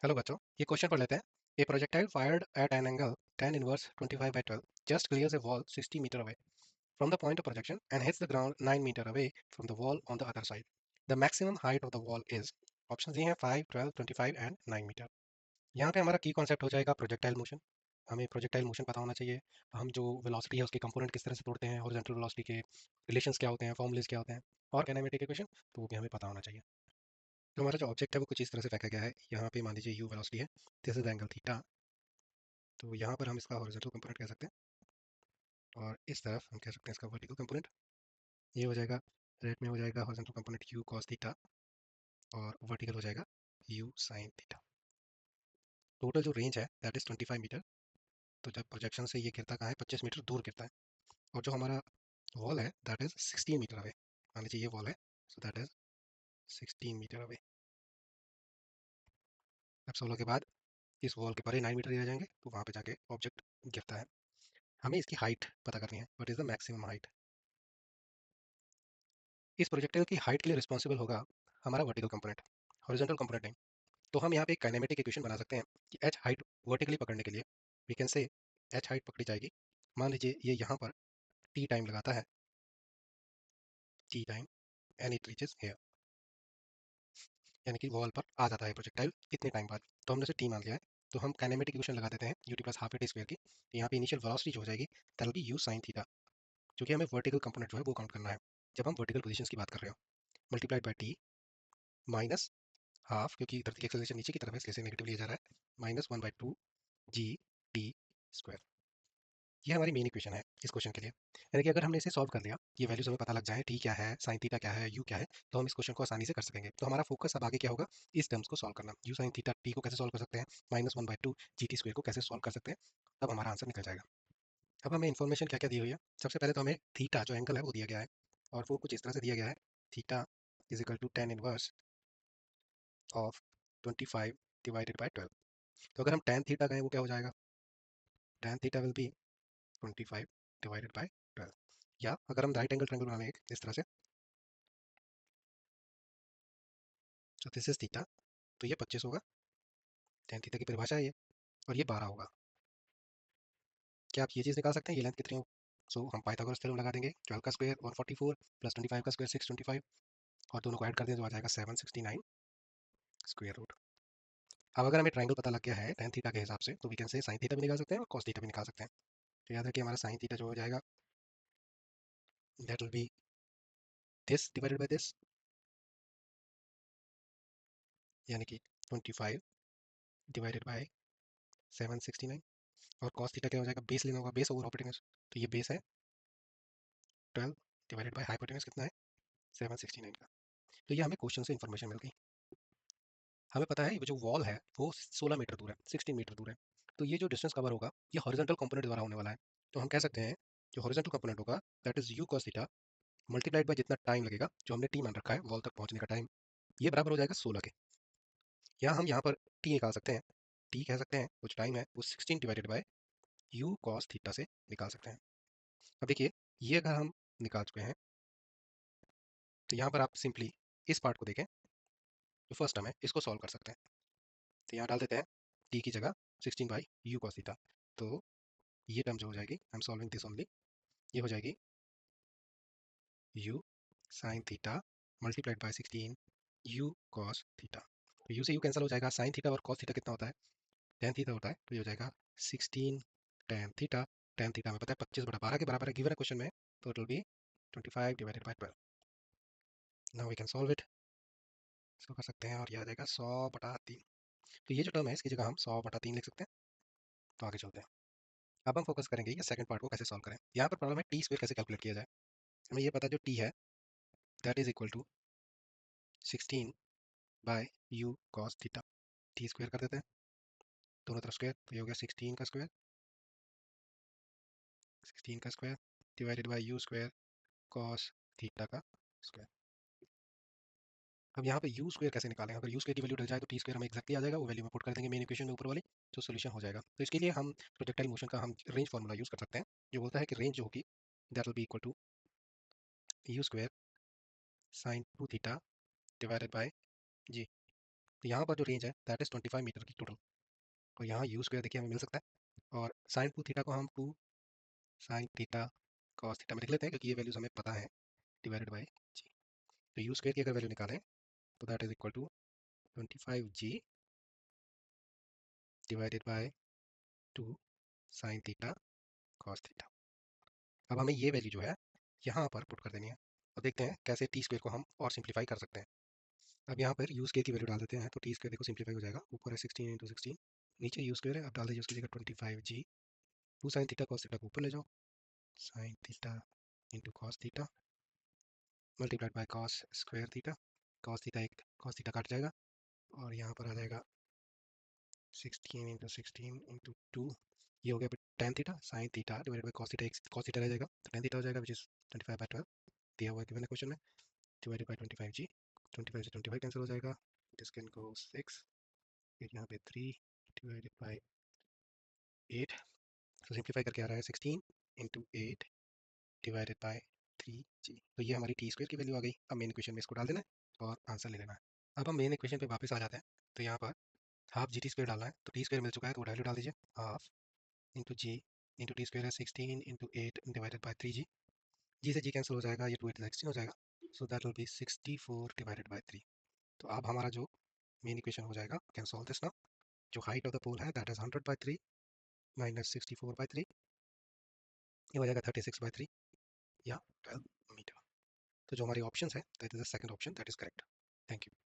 Hello बच्चों, ये question पढ़ लेते हैं। ए projectile fired eight an angle tan inverse 25/12 just clears a wall 60 meter away from the point of projection and hits the ground 9 meter away from the wall on the other side. The maximum height of the wall is option दिए हैं 5, 12, 25 and 9 metre. यहाँ पे हमारा की concept हो जाएगा projectile motion. हमें projectile motion पता होना चाहिए। हम जो वेलोसिटी है उसके कंपोनेंट किस तरह से तोड़ते हैं, हॉरिजॉन्टल वेलोसिटी के रिलेशंस क्या होते हैं, फॉर्मूलेस क्या होते हैं, और काइनेमेटिक इक्वेशन तो वो भी हमें पता होना चाहिए। तो हमारा जो ऑब्जेक्ट है वो कुछ इस तरह से फेंका गया है। यहाँ पे मान लीजिए यू वेलोसिटी है, दिस इज एंगल थीटा। तो यहाँ पर हम इसका हॉरिजॉन्टल कंपोनेंट कह सकते हैं और इस तरफ हम कह सकते हैं इसका वर्टिकल कंपोनेंट। ये हो जाएगा, रेड में हो जाएगा horizontal component you cos theta और वर्टिकल हो जाएगा यू साइन थीटा। टोटल जो रेंज है दैट इज 25 मीटर। तो जब प्रोजेक्शन से ये गिरता कहाँ है, 25 मीटर दूर गिरता है। और जो हमारा वॉल है दैट इज 16 मीटर अवे। मान लीजिए ये वॉल है, so that is 16 metre away. अब 16 के बाद इस वॉल के परे 9 मीटर रह जाएंगे तो वहाँ पे जाके ऑब्जेक्ट गिरता है। हमें इसकी हाइट पता करनी है, what is the maximum height. इस प्रोजेक्टाइल की हाइट के लिए रिस्पॉन्सिबल होगा हमारा वर्टिकल कंपोनेंट, हॉरिजॉन्टल कंपोनेंट नहीं। तो हम यहाँ पे एक काइनेमेटिक इक्वेशन बना सकते हैं कि एच हाइट वर्टिकली पकड़ने के लिए we can say H height पकड़ी जाएगी। मान लीजिए ये यहाँ पर टी टाइम लगाता है, T time, and it reaches here, यानी कि वॉल पर आ जाता है प्रोजेक्टाइल इतने टाइम बाद। तो हमने उसे टी मान लिया है। तो हम काइनेमेटिक इक्वेशन लगा देते हैं U T plus half A T square की। तो यहाँ पे इनिशियल वेलोसिटी जो हो जाएगी that will B you sine theta, क्योंकि हमें वर्टिकल कंपोनेंट जो है वो काउंट करना है जब हम वर्टिकल पोजीशंस की बात कर रहे हो। Multiplied by T minus half, क्योंकि धरती की एक्सेलरेशन नीचे की तरफ है इसलिए इसे नेगेटिव लिया जा रहा है, -1/2 जी टी स्क्वायर। ये हमारी मेन इक्वेशन है इस क्वेश्चन के लिए। यानी कि अगर हमने इसे सॉल्व कर लिया, ये वैल्यूज हमें पता लग जाए, टी क्या है, साइन थीटा क्या है, यू क्या है, तो हम इस क्वेश्चन को आसानी से कर सकेंगे। तो हमारा फोकस अब आगे क्या होगा, इस टर्म्स को सॉल्व करना। यू साइन थीटा टी को कैसे सॉल्व कर सकते हैं, -1/2 जी टी स्क्वायर को कैसे सॉल्व कर सकते हैं, तब हमारा आंसर निकल जाएगा। अब हमें इन्फॉर्मेशन क्या क्या दी हुई है। सबसे पहले तो हमें थीटा जो एंगल है वो दिया गया है और वो कुछ इस तरह से दिया गया है, theta is equal to tan inverse of 25/12। तो अगर हम tan थीटा कहें वो क्या हो जाएगा, tan थीटा विल बी 25/12। या अगर हम राइट एंगल ट्रायंगल बनाने एक इस तरह से, तो दिस इज थीटा, तो ये 25 होगा, tan थीटा की परिभाषा है ये, और ये 12 होगा। क्या आप ये चीज़ निकाल सकते हैं ये लेंथ कितनी हो। सो हम पाइथागोरस थ्योरम लगा देंगे, 12 का स्क्वायर 144 प्लस 25 का स्क्वायर 625, और दोनों को ऐड कर दें तो आ जाएगा 769 स्क्वायर रूट। अब अगर हमें ट्रायंगल पता लग गया है tan थीटा के हिसाब से, तो we can say sine theta भी निकाल सकते हैं और cos थीटा भी निकाल सकते हैं। तो याद रखिए हमारा साइन थीटा जो हो जाएगा that will B this divided by this, यानी कि 25 डिवाइडेड बाय 769। और cos थीटा क्या हो जाएगा, बेस लेना होगा, बेस ओवर हाइपोटेन्यूज। तो ये बेस है 12 डिवाइडेड बाय हाइपोटेन्यूज कितना है 769 का। तो ये हमें क्वेश्चन से इन्फॉर्मेशन मिल गई। हमें पता है ये जो वॉल है वो 16 मीटर दूर है, 16 मीटर दूर है। तो ये जो डिस्टेंस कवर होगा ये हॉरिजॉन्टल कंपोनेंट द्वारा होने वाला है। तो हम कह सकते हैं जो हॉरिजॉन्टल कंपोनेंट होगा that is you cos theta multiplied by जितना टाइम लगेगा जो हमने टी मान रखा है वॉल तक पहुंचने का टाइम, ये बराबर हो जाएगा 16 के। या हम यहाँ पर टी निकाल सकते हैं, टी कह सकते हैं कुछ टाइम है वो 16 divided by u cos theta से निकाल सकते हैं। अब देखिए ये अगर हम निकाल चुके हैं तो यहाँ पर आप सिंपली इस पार्ट को देखें, जो फर्स्ट टर्म है इसको सॉल्व कर सकते हैं। तो यहाँ डाल देते हैं टी की जगह 16 बाई यू cos थीटा। तो ये टर्म जो हो जाएगी, I am solving this only, ये हो जाएगी you sine theta multiplied by 16 you cos theta. तो यू से यू कैंसिल हो जाएगा, साइन थीटा और cos थीटा कितना होता है, tan थीटा होता है, तो ये हो जाएगा 16 tan थीटा। tan थीटा में पता है 25/12 के बराबर है, गिवन है क्वेश्चन में, तो it will be 25 divided by 12। Now we can solve it. इसको कर सकते हैं और ये आ जाएगा 100/3। तो ये जो टर्म है इसकी जगह हम 100/3 लिख सकते हैं। तो आगे चलते हैं। अब हम फोकस करेंगे ये सेकंड पार्ट को कैसे सॉल्व करें। यहाँ पर प्रॉब्लम है टी स्क्वायर कैसे कैलकुलेट किया जाए। हमें ये पता है जो टी है that is equal to 16 by u cos theta. T square कर देते हैं दोनों तरफ स्क्वायर, तो ये हो गया 16 का square divided by you square cos theta का स्क्वायर। अब यहाँ पे यू स्क्वायर कैसे निकालें, अगर यू स्क्वायर की वैल्यू डल जाए तो टी स्क्वायर हमें एक्जैक्टली आ जाएगा, वो वैल्यू में पुट कर देंगे मेन इक्वेशन में ऊपर वाली, तो सोल्यूशन हो जाएगा। तो इसके लिए हम प्रोजेक्टाइल मोशन का हम रेंज फार्मूला यूज कर सकते हैं, जो बोलता है कि रेंज जो होगी that will be equal to u square sine 2 theta divided by g. तो यहाँ पर जो रेंज है दैट इज 25 मीटर की टोटल। और यहाँ यू स्क्वायर देखिए हमें मिल सकता है, और साइन 2 थीटा को हम 2 साइन थीटा कॉस थीटा में लिख लेते हैं, क्योंकि ये वैल्यूज हमें पता है, डिवाइडेड बाई जी। तो यू स्क्वायर की अगर वैल्यू निकालें तो that is equal to 25g divided by 2 sine theta cos theta. अब हमें ये वैल्यू जो है यहाँ पर पुट कर देनी है, और देखते हैं कैसे टी स्क्वायर को हम और सिंप्लीफाई कर सकते हैं। अब यहाँ पर यू स्क्वायर की वैल्यू डाल देते हैं, तो टी स्क्वायर देखो सिंप्लीफाई हो जाएगा, ऊपर है 16 इंटू 16, नीचे यू स्क्वायर है, अब डाल दीजिए उसकी जगह 25g, 2 sine theta cos theta को ऊपर ले जाओ, sine theta into cos theta multiplied by cos square theta, cos theta एक कॉस थीटा काट जाएगा, और यहाँ पर आ जाएगा 16 इंटू 16 इंटू 2, ये हो गया tan theta sine theta divided by cos theta, एक कॉस थीटा रह जाएगा, तो टेन थीटा हो जाएगा, विच इज 25/12 दिया हुआ है गिवन है क्वेश्चन में, डिवाइडेड बाय 25g, 25 से 25 कैंसिल हो जाएगा, दिस कैन गो 6, फिर यहाँ पे 3 डिवाइडेड बाय 8, तो सिंप्लीफाई करके आ रहा है 16 इंटू 8 डिवाइडेड बाय 3g। तो ये हमारी टी स्क्वायर की वैल्यू आ गई। अब मेन इक्वेशन में इसको डाल देना है और आंसर ले लेना है। अब हम मेन इक्वेशन पे वापस आ जाते हैं, तो यहाँ पर हाफ जी टी स्क्वायर डालना है, तो टी स्क्वायर मिल चुका है तो वैल्यू डाल दीजिए, हाफ इंटू जी इंटू टी स्क्वायर है 16 इंटू 8 डिवाइडेड बाय 3g, जी से जी कैंसिल हो जाएगा, ये 2 8 16 हो जाएगा, so that will B 64 divided by 3। तो अब हमारा जो मेन इक्वेशन हो जाएगा, कैन सॉल्व दिस नाउ, जो हाइट ऑफ द पोल है दैट इज 100/3 माइनस 64/3, ये हो जाएगा 36/3 या 12 मीटर। तो जो हमारी ऑप्शन है that is the second option that is correct. Thank you.